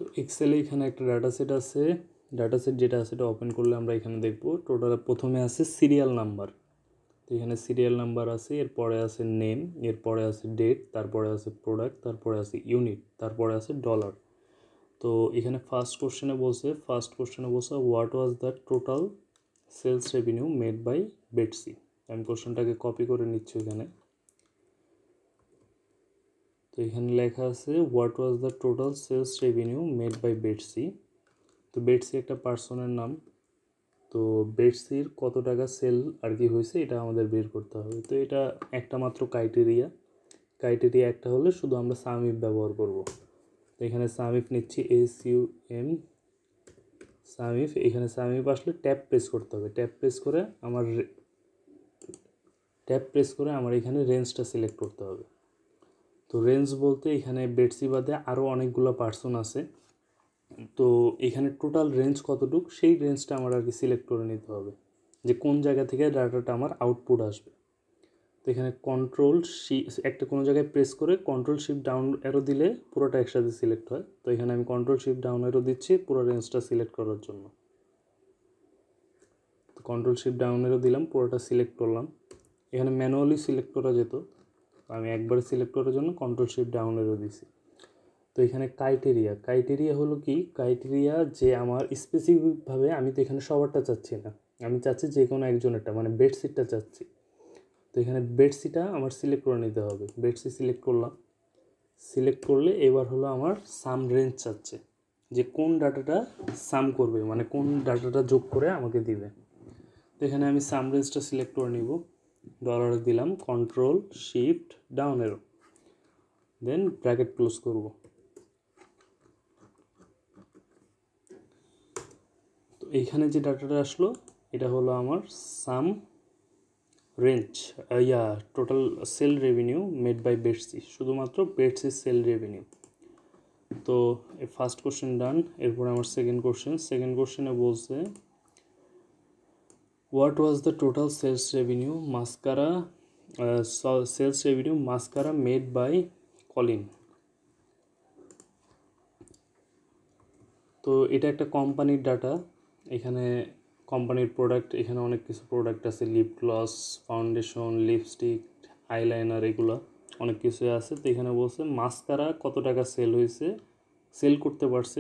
তো এক্সেলে এখানে একটা ডাটা সেট আছে, ডাটা সেট যেটা আছে এটা ওপেন করলে আমরা এখানে দেখব টোটাল প্রথমে আছে সিরিয়াল নাম্বার। তো এখানে সিরিয়াল নাম্বার আছে, এরপরে আছে নেম, এরপরে আছে ডেট, তারপরে আছে প্রোডাক্ট, তারপরে আছে ইউনিট, তারপরে আছে ডলার। তো এখানে ফার্স্ট কোশ্চেনে বলছে what was the total sales revenue made by Betsy. আমি কোশ্চেনটাকে কপি করে নিচ্ছি এখানে। তো এখানে লেখা আছে what was the total sales revenue made by Betsy. তো বেটসি একটা পার্সনের নাম। তো বেটসির কত টাকা সেল আর কি হয়েছে এটা আমাদের বের করতে হবে। তো এটা একটা মাত্র ক্রাইটেরিয়া একটা হলে শুধু আমরা সাম ইফ ব্যবহার করব। তো এখানে সাম ইফ নিচ্ছি SUM সাম ইফ। এখানে সাম ইফ আসলে ট্যাব প্রেস করতে হবে। ট্যাব প্রেস করে আমার এখানে রেঞ্জটা সিলেক্ট করতে হবে। তো রেঞ্জ বলতে এখানে বেটসি বাদে আরও অনেকগুলো পার্সন আছে। তো এখানে টোটাল রেঞ্জ কতটুকু সেই রেঞ্জটা আমার আর কি সিলেক্ট করে নিতে হবে, যে কোন জায়গা থেকে ডাটাটা আমার আউটপুট আসবে। তো এখানে একটা কোনো জায়গায় প্রেস করে কন্ট্রোল শিফট ডাউন অ্যারো দিলে পুরোটা একসাথে সিলেক্ট হয়। তো এখানে আমি কন্ট্রোল শিফট ডাউন অ্যারো দিচ্ছি পুরো রেঞ্জটা সিলেক্ট করার জন্য। তো কন্ট্রোল শিফট ডাউন অ্যারো দিলাম, পুরোটা সিলেক্ট করলাম। এখানে ম্যানুয়ালি সিলেক্ট করা যেত, আমি একবারে সিলেক্ট করার জন্য কন্ট্রোল শিফট ডাউন অ্যারো দিছি। তো এখানে ক্রাইটেরিয়া হলো কি, ক্রাইটেরিয়া যে আমার স্পেসিফিকভাবে আমি তো এখানে সবারটা চাচ্ছি না, আমি চাচ্ছি যে কোনো একজনেরটা, মানে বেডশিটটা চাচ্ছি। তো এখানে বেডশিটটা আমার সিলেক্ট করে নিতে হবে। বেডশিট সিলেক্ট করলাম। সিলেক্ট করলে এবার হলো আমার সাম রেঞ্জ চাচ্ছে, যে কোন ডাটাটা সাম করবে, মানে কোন ডাটাটা যোগ করে আমাকে দিবে। তো এখানে আমি সাম রেঞ্জটা সিলেক্ট করে নিব। ডলারে দিলাম, control shift down arrow, then bracket close করব। তো এইখানে যে ডাটাটা আসলো এটা হলো আমার sum range, total sale revenue made by Betsy, শুধুমাত্র বেটসির সেল রেভিনিউ। তো ফার্স্ট কোশ্চেন ডান। এরপরে আমার সেকেন্ড কোশ্চেনে বলছে what was the total sales revenue mascara made by Colin. তো এটা একটা কোম্পানির ডাটা। এখানে কোম্পানির প্রোডাক্ট, এখানে অনেক কিছু প্রোডাক্ট আছে, lip gloss, foundation, lipstick, eyeliner, এগুলো অনেক কিছু আছে। তো এখানে বলছে মাস্কারা কত টাকা সেল করতে পারছে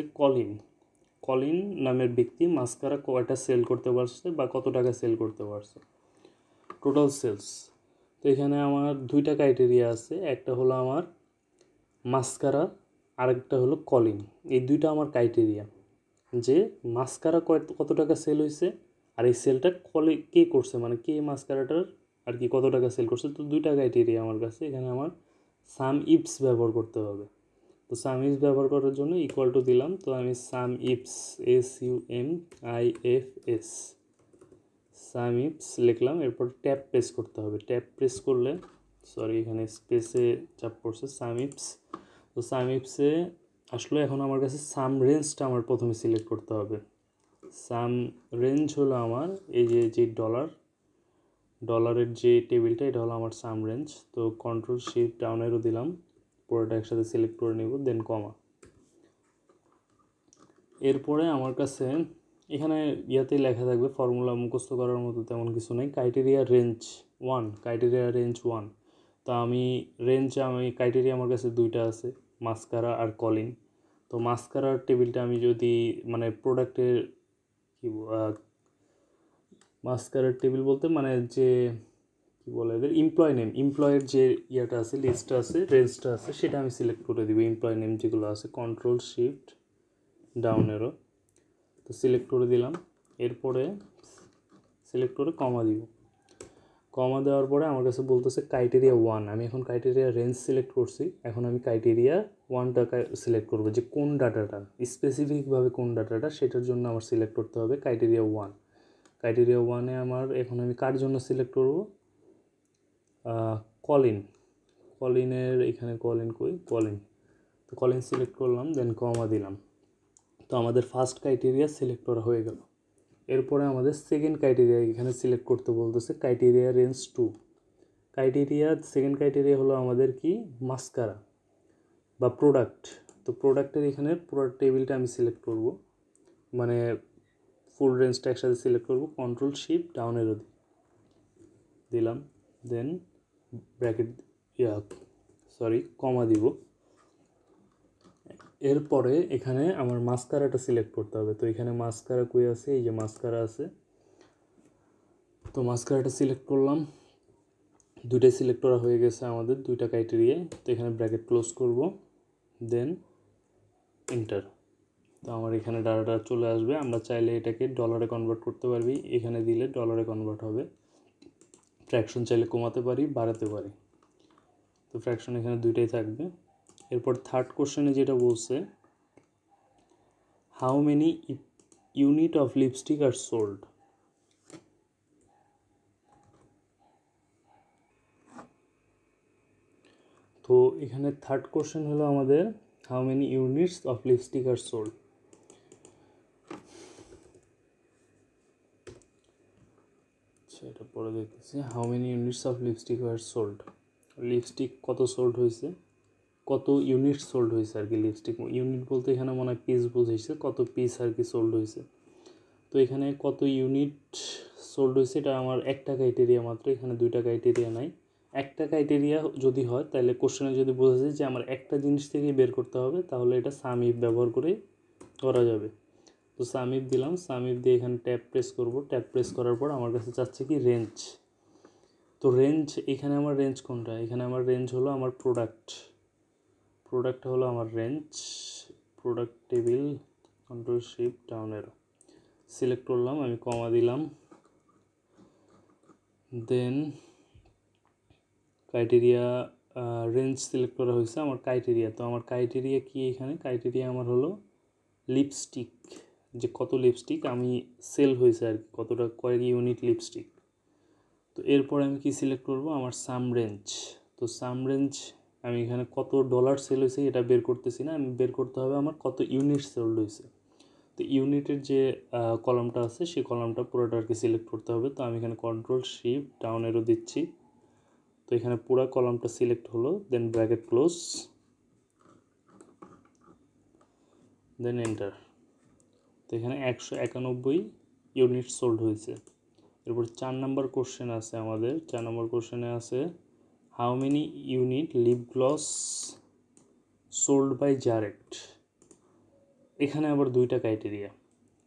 কলিন নামের ব্যক্তি মাস্কারা কয়টা সেল করতে পারছে বা কত টাকা সেল করতে পারছে, টোটাল সেলস। তো এখানে আমার দুইটা ক্রাইটেরিয়া আছে, একটা হলো আমার মাস্কারা, আরেকটা হলো কলিন। এই দুইটা আমার ক্রাইটেরিয়া, যে মাস্কারা কত টাকা সেল হয়েছে আর এই সেলটা কে করছে, মানে কে মাস্কারাটার আর কি কত টাকা সেল করছে। তো দুইটা ক্রাইটেরিয়া আমার কাছে। এখানে আমার সাম ইফস ব্যবহার করতে হবে। তো সাম ইফস ব্যবহার করার জন্য ইকুয়াল টু দিলাম। তো আমি সাম ইফস SUMIFS সাম ইফস লিখলাম। এরপর ট্যাব প্রেস করতে হবে। ট্যাব প্রেস করলে এখানে স্পেসে চাপ পড়ছে, সাম ইফস। তো সাম ইফসে আসলে এখন আমার কাছে সাম রেঞ্জটা আমার প্রথমে সিলেক্ট করতে হবে। সাম রেঞ্জ হলো আমার এই যে ডলারের যে টেবিলটা, এটা হলো আমার সাম রেঞ্জ। তো কন্ট্রোল শিফট ডাউন অ্যারো দিলাম, পুরোটা একসাথে সিলেক্ট করে নেব, দেন কমা। এরপরে আমার কাছে এখানে ইয়াতেই লেখা থাকবে, ফর্মুলা মুখস্থ করার মতো তেমন কিছু নেই। Criteria range 1। তো ক্রাইটেরিয়া আমার কাছে দুইটা আছে, মাস্কারা আর কলিন। তো মাস্কারার টেবিলটা আমি যদি মানে প্রোডাক্টের মাস্কারার টেবিল বলতে মানে যে কী বলে এদের এমপ্লয়ের যে ইয়াটা আছে, লিস্টটা আছে, রেঞ্জটা আছে, সেটা আমি সিলেক্ট করে দিব। এমপ্লয় নেম যেগুলো আছে, কন্ট্রোল শিফট ডাউন অ্যারো, তো সিলেক্ট করে দিলাম। এরপরে সিলেক্ট করে কমা দিব। কমা দেওয়ার পরে আমার কাছে বলতেছে ক্রাইটেরিয়া 1। আমি এখন ক্রাইটেরিয়া রেঞ্জ সিলেক্ট করছি। এখন আমি ক্রাইটেরিয়া 1টাকে সিলেক্ট করব, যে কোন ডাটাটা স্পেসিফিকভাবে কোন ডাটাটা, সেটার জন্য আমার সিলেক্ট করতে হবে ক্রাইটেরিয়া 1। ক্রাইটেরিয়া 1-এ আমার এখন আমি কার জন্য সিলেক্ট করব, কলিনের এখানে কলিন। তো কলিন সিলেক্ট করলাম, দেন কমা দিলাম। তো আমাদের ফার্স্ট ক্রাইটেরিয়া সিলেক্ট করা হয়ে গেল। এরপরে আমাদের সেকেন্ড ক্রাইটেরিয়া এখানে সিলেক্ট করতে বলতেছে, ক্রাইটেরিয়া রেঞ্জ 2। সেকেন্ড ক্রাইটেরিয়া হলো আমাদের কি, মাস্কারা বা প্রোডাক্ট। তো প্রোডাক্টের এখানে পুরো টেবিলটা আমি সিলেক্ট করব, মানে ফুল রেঞ্জটা একসাথে সিলেক্ট করব, কন্ট্রোল শিফট ডাউন এরো দিলাম, দেন ব্র্যাকেট কমা দিব। এরপরে এখানে আমার মাস্কারাটা সিলেক্ট করতে হবে। তো এখানে মাস্কারা কই আছে, এই যে মাস্কারা আছে, তো মাস্কারাটা সিলেক্ট করলাম। দুইটাই সিলেক্ট করা হয়ে গেছে আমাদের, দুইটা ক্রাইটেরিয়া। তো এখানে ব্র্যাকেট ক্লোজ করব, দেন এন্টার। তো আমার এখানে ডাটাটা চলে আসবে। আমরা চাইলে এটাকে ডলারে কনভার্ট করতে পারবি, এখানে দিলে ডলারে কনভার্ট হবে। ফ্র্যাকশন চাইলে কমাতে পারি, বাড়াতে পারি। তো ফ্র্যাকশন এখানে দুইটাই থাকবে। এরপর থার্ড কোশ্চেনে যেটা বলছে, how many unit of lipstick are sold. তো এখানে থার্ড কোশ্চেন হলো আমাদের, how many units of lipstick are sold. এটা পরে দেখতেছি, how many units of lipstick are sold. Lipstick কত সোল্ড হয়েছে, কত ইউনিট সোল্ড হয়েছে আর কি। লিপস্টিক ইউনিট বলতে এখানে মনে হয় পিস বুঝাইছে, কত পিস আর কি সোল্ড হয়েছে। তো এখানে কত ইউনিট সোল্ড হয়েছে এটা আমার একটা ক্রাইটেরিয়া মাত্র, এখানে দুইটা ক্রাইটেরিয়া নাই। একটা ক্রাইটেরিয়া যদি হয় তাহলে কোশ্চেনে যদি বোঝা যায় যে আমার একটা জিনিস থেকে বের করতে হবে, তাহলে এটা সাম ইফ ব্যবহার করে করা যাবে। তো সাম ইফ দিলাম, সাম ইফ দিয়ে এখানে ট্যাব প্রেস করব। ট্যাব প্রেস করার পর আমার কাছে চাচ্ছে কি রেঞ্জ। তো রেঞ্জ এখানে আমার রেঞ্জ কোনটা, এখানে আমার রেঞ্জ হলো আমার প্রোডাক্ট হলো আমার range. Product table, control shift down এরো সিলেক্ট করলাম, আমি কমা দিলাম, দেন ক্রাইটেরিয়া রেঞ্জ সিলেক্ট করা হয়েছে আমার ক্রাইটেরিয়া। তো আমার ক্রাইটেরিয়া কি, এখানে ক্রাইটেরিয়া আমার হলো লিপস্টিক, যে কত লিপস্টিক আমি সেল হয়েছে আর কি, কতটা কয়েক ইউনিট লিপস্টিক। তো এরপর আমি কি সিলেক্ট করব, আমার সাম রেঞ্জ। তো সাম রেঞ্জ আমি এখানে কত ডলার সেল হয়েছে এটা বের করতেছি না, আমি বের করতে হবে আমার কত ইউনিট সেল হয়েছে। তো ইউনিটের যে কলামটা আছে সেই কলামটা পুরোটা আর কি সিলেক্ট করতে হবে। তো আমি এখানে কন্ট্রোল শিফট ডাউন এরো দিচ্ছি। তো এখানে পুরো কলামটা সিলেক্ট হলো, দেন ব্র্যাকেট ক্লোজ, দেন এন্টার। তো এখানে 191 ইউনিট সোল্ড হয়েছে। এরপর 4 নম্বর কোশ্চেন আছে আমাদের। 4 নম্বর কোশ্চেনে আছে, how many unit lip gloss sold by Jarrett. এখানে আবার দুইটা ক্রাইটেরিয়া,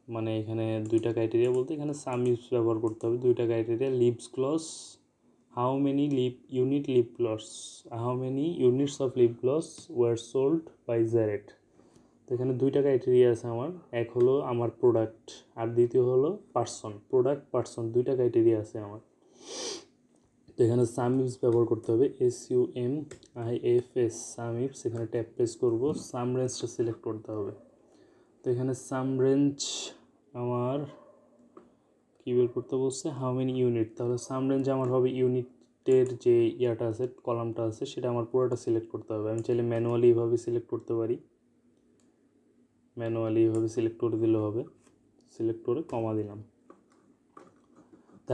মানে এখানে দুইটা ক্রাইটেরিয়া বলতে এখানে সাম ইউজ ব্যবহার করতে হবে। দুইটা criteria, lips gloss, how many how many units of lip gloss were sold by Jarrett. তো এখানে দুইটা ক্রাইটেরিয়া আছে আমার, এক হলো আমার প্রোডাক্ট আর দ্বিতীয় হলো পার্সন। প্রোডাক্ট পার্সন দুইটা ক্রাইটেরিয়া আছে আমার। তো এখানে সাম ইউজ ব্যবহার করতে হবে, SUMIFS সাম ইউজ। এখানে ট্যাপ প্রেস করবো, সাম রেঞ্জটা সিলেক্ট করতে হবে। তো এখানে সাম রেঞ্জ আমার কী বের করতে বলছে, হাউ মেনি ইউনিট। তাহলে সাম রেঞ্জ আমার হবে ইউনিটের যে ইয়াটা আছে, কলামটা আছে, সেটা আমার পুরোটা সিলেক্ট করতে হবে। আমি চাইলে ম্যানুয়ালি এভাবে সিলেক্ট করতে পারি, ম্যানুয়ালি এভাবে সিলেক্ট করে দিলে হবে। সিলেক্ট করে কমা দিলাম।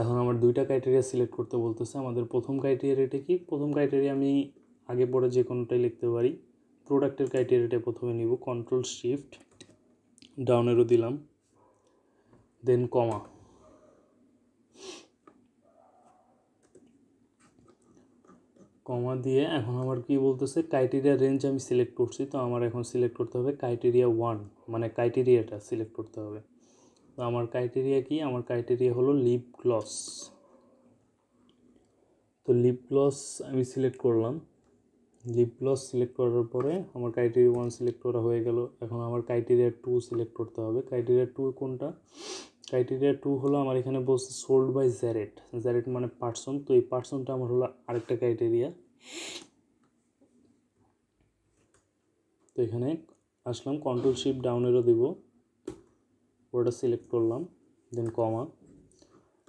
এখন আমার দুইটা ক্রাইটেরিয়া সিলেক্ট করতে বলতেছে। আমাদের প্রথম ক্রাইটেরিয়াটা কি, প্রথম ক্রাইটেরিয়া আমি আগে পরে যে কোনোটাই লিখতে পারি। প্রোডাক্টের ক্রাইটেরিয়াটা প্রথমে নিব, কন্ট্রোল শিফট ডাউন এরো দিলাম, দেন কমা। কমা দিয়ে এখন আমার কি বলতেছে, ক্রাইটেরিয়া রেঞ্জ আমি সিলেক্ট করছি। তো আমার এখন সিলেক্ট করতে হবে ক্রাইটেরিয়া 1, মানে ক্রাইটেরিয়াটা সিলেক্ট করতে হবে। তো আমার ক্রাইটেরিয়া কি, আমার ক্রাইটেরিয়া হলো লিপ গ্লস। তো লিপ গ্লস আমি সিলেক্ট করলাম। লিপ গ্লস সিলেক্ট করার পরে আমার ক্রাইটেরিয়া 1 সিলেক্ট করা হয়ে গেল। এখন আমার ক্রাইটেরিয়া 2 সিলেক্ট করতে হবে। ক্রাইটেরিয়া 2 কোনটা, ক্রাইটেরিয়া 2 হলো আমার এখানে বলছে সোল্ড বাই জারেট। জারেট মানে পার্সন, তো এই পার্সনটা আমার হলো আরেকটা ক্রাইটেরিয়া। তো এখানে আসলাম, কন্ট্রোল শিফট ডাউন এরো দিব, ওটা সিলেক্ট করলাম, দেন কমা।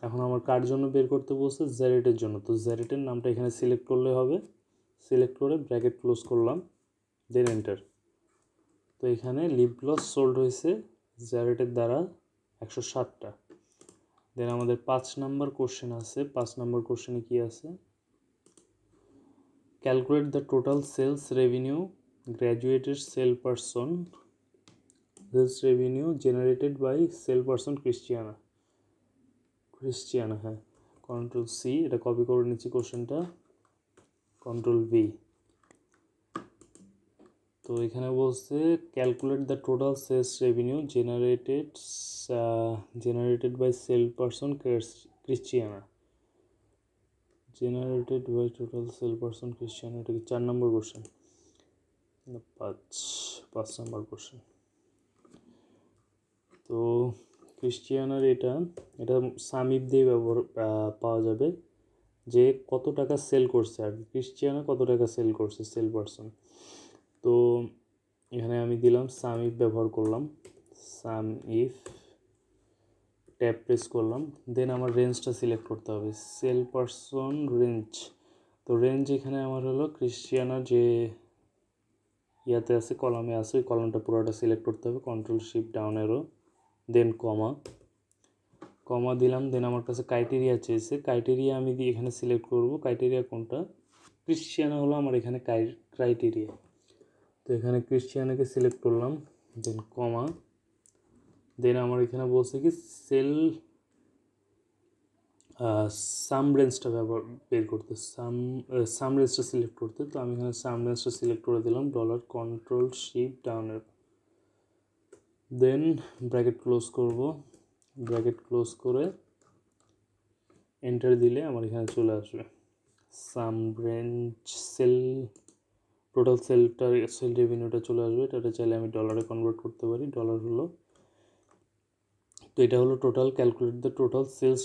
এখন আমার কার জন্য বের করতে বলছে, জারেটের জন্য। তো জারেটের নামটা এখানে সিলেক্ট করলে হবে। সিলেক্ট করে ব্র্যাকেট ক্লোজ করলাম, দেন এন্টার। তো এখানে লিপ গ্লস সোল্ড হয়েছে জারেটের দ্বারা 107টা। দেন আমাদের 5 নাম্বার কোশ্চেন আছে। 5 নাম্বার কোশ্চেনে কি আছে, calculate the total sales revenue graduated sale person sales revenue generated by sale person Christiana হ্যাঁ কন্ট্রোল সি, এটা কপি করে নিচ্ছি কোশ্চেনটা, কন্ট্রোল ভি। তো এখানে বলছে calculate the total sales revenue generated by sale person Christiana, generated by total sale person Christiana, এটা কি 4 নম্বর কোশ্চেন না 5 নম্বর কোশ্চেন। তো ক্রিশ্চিয়ানার এটা সামিপ দিয়ে পাওয়া যাবে যে কত টাকা সেল করছে আর ক্রিশ্চিয়ানা কত টাকা সেল করছে সেল পারসন। তো এখানে আমি দিলাম সামিপ ব্যবহার করলাম, সাম ইফ ট্যাব প্রেস করলাম, দেন আমার রেঞ্জটা সিলেক্ট করতে হবে সেল পারসন রেঞ্জ। তো রেঞ্জ এখানে আমার হলো ক্রিশ্চিয়ানার যে ইয়াতে আছে কলামে আছে ওই কলামটা পুরোটা সিলেক্ট করতে হবে, কন্ট্রোল শিফট ডাউন অ্যারো দেন কমা দিলাম। দেন আমার কাছে ক্রাইটেরিয়া চেয়েছে, ক্রাইটেরিয়া আমি এখানে সিলেক্ট করব, ক্রাইটেরিয়া কোনটা, ক্রিশ্চিয়ানা হলো আমার এখানে ক্রাইটেরিয়া। তো এখানে ক্রিশ্চিয়ানাকে সিলেক্ট করলাম, দেন কমা, দেন আমার এখানে বলছে কি সেল সাম রেঞ্জটা বের করতে, সাম রেঞ্জটা সিলেক্ট করতে। তো আমি এখানে সাম রেঞ্জটা সিলেক্ট করে দিলাম, ডলার কন্ট্রোল শিফট ডাউনের, দেন ব্র্যাকেট ক্লোজ করব, ব্র্যাকেট ক্লোজ করে এন্টার দিলে আমার এখানে চলে আসবে sum range sale total sale রেভিনিউটা চলে আসবে। এটা চাইলে আমি ডলারে কনভার্ট করতে পারি, ডলার হলো। তো এটা হলো total calculate the total sales